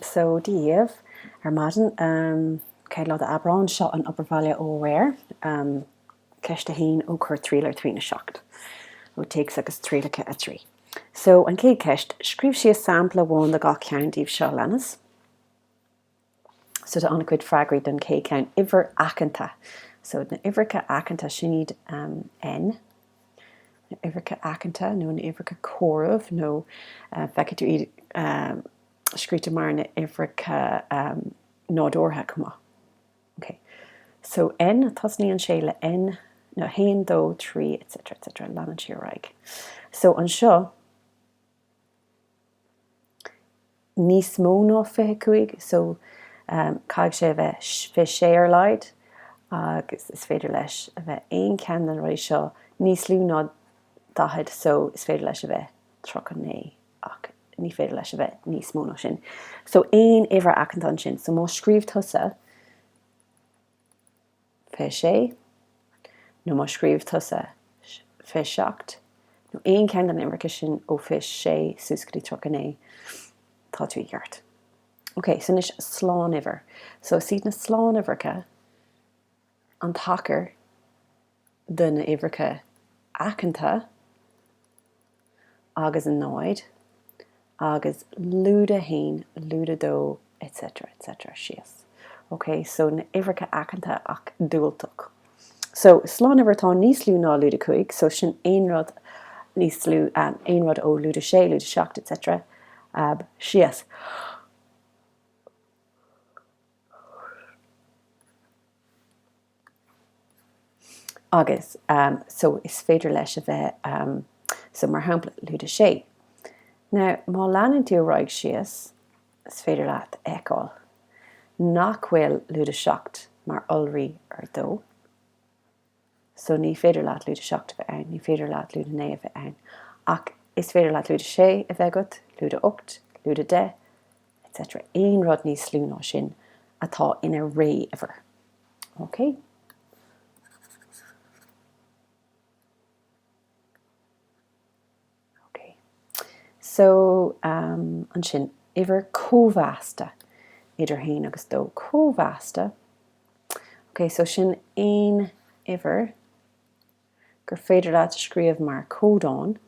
So díobh ar maidin cé le abrán seo an obervallia ó réir ceist a haon ó chur triail ar trína seacht ó takes agus trílacha a trí. So an cé ceist scríb si a sampla bháin de gá ceantíobh seo lenas. So de anna cuid freagraí den cé ceann uimhir acanta. So na uimhreacha acanta sin iad N. Na uimhreacha acanta nó na uimhreacha córamh nó feiceadh tú iad scríte mar na uimhreacha nádortha cumá. Okay. So N tasní an séile N no 1, 2, 3 etc lean si raig. So an seo níos mó ná 25, so caig sé bheith fi sé ar leid agus is féidir leis a bheith aon cean an roi seo níos lú ná 10, so is féidir leis a bheith 39 ach ní féidir leis a bheith níos mó ná sin. So aon uimhir acant an sin, so má scríomh tusa fi sé nó má scríomh tusa fi seacht nó aon cean an uimhreacha sin ó fi sé suascaí 39 tá tú gheart. Okay, so is sláán uimhir. So siad na sláán uimhreacha an Tacair de na uimhreacha acanta agus an náid agus lúda hain, lúda dó, etc. sias. Okay, so na uimhreacha acanta ach dúilteach. So sláán uimhir tá níos lú ná lúda 5, so sin aon rud níos lú aon rud ó lúda 6, lúda 7, etc. Sias. Agus, so is féidir leis a bheith, so mar hampla lúda 6. Now, má leanan tú raig sias, is féidir leat eáil. Nach bhfuil lúda 7 mar ulraí ar 2. So ní féidir leat lúda 7 a bheith ann, ní féidir leat lúda 9 a bheith ann. Ach is féidir leat lúda 6 a bheith agat, lúda 8, lúda 10, etc. Aon rud níos lú ná sin atá ina ré uimhir. Okay? So an sin uimhir cómhasta idir 1 agus 2 cómhasta. Okay, so sin aon uimhir gur féidir leat scríomh mar códán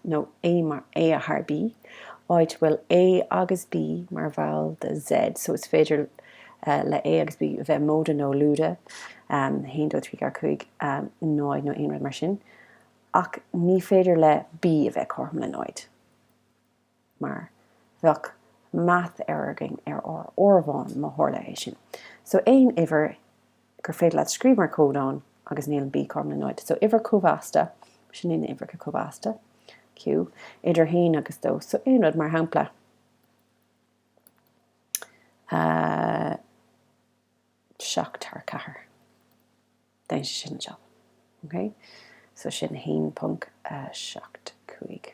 nó A mar A a th B, áit bhfuil A agus B mar bhall de Z, so is féidir le A agus B bheith móda nó lúda 1, 2, 3, 4, 5 náid nó aon rud mar sin. Ach ní féidir le B a bheith chorm le náid. Mar bheadh math airging ar ormháin má tharla é sin. So aon uimhir gur féidir leat scríomh mar códán agus níl B chorm le náid. So uimhir cómhasta, sin in uimhir cómhasta, Q, idir 1 agus 2. So aon rud mar hampla. Seacht tar cahar. Dain sin an job. Okay? So sin 1 punk seacht 5.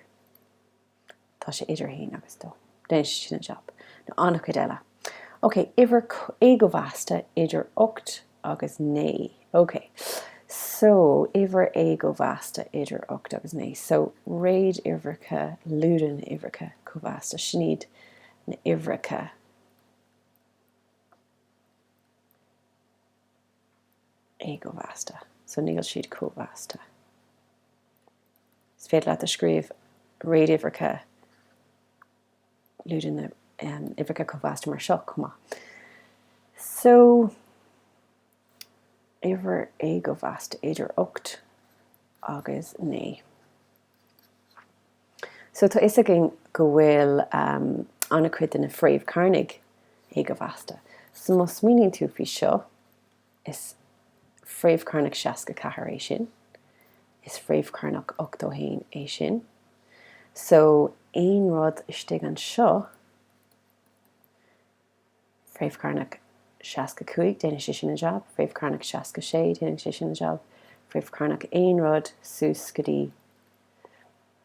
Tá sé idir 1 agus 2. Dain sin an job. No anna cuid eile. Okay, uimhir éagomhasta idir 8 agus 9. Okay. So uimhir éagomhasta idir 8 agus 9. So réad uimhreacha lúda na uimhreacha cómhasta sníd na uimhreacha éagomhasta. So níl siad cómhasta. Is féidir leat a scríomh réad uimhreacha lúda na uimhreacha cómhasta mar seo cumá. So uimhir éagomhasta idir 8 agus 9. So tá is agin go bhfuil anna cuid na phríomhcharnaigh éagomhasta. So má smíonn tú fi seo is phríomhcharnaigh 64 é sin. Is phríomhcharnaigh 81 é sin. So aon rud istigh an seo phríomhcharnaigh 65 déine sé sin a job, phríomhcharnaigh 66 déine sé sin a job, phríomhcharnaigh aon rud suascaidí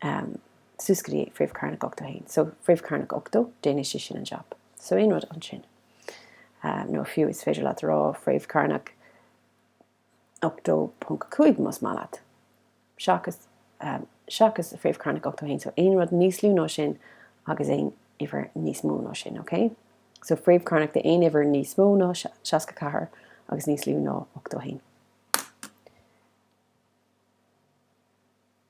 phríomhcharnaigh 81. So phríomhcharnaigh 8 déine sé sin a job. So aon rud an sin. No fiú is féidir leat rá phríomhcharnaigh 8.5 mas má leat. Seachas phríomhcharnaigh 81, so aon rud níos lú ná sin agus aon ihar níos mó ná sin, okay? So fríomhcharnach de aon ihar níos mó ná 64 agus níos lú ná 81.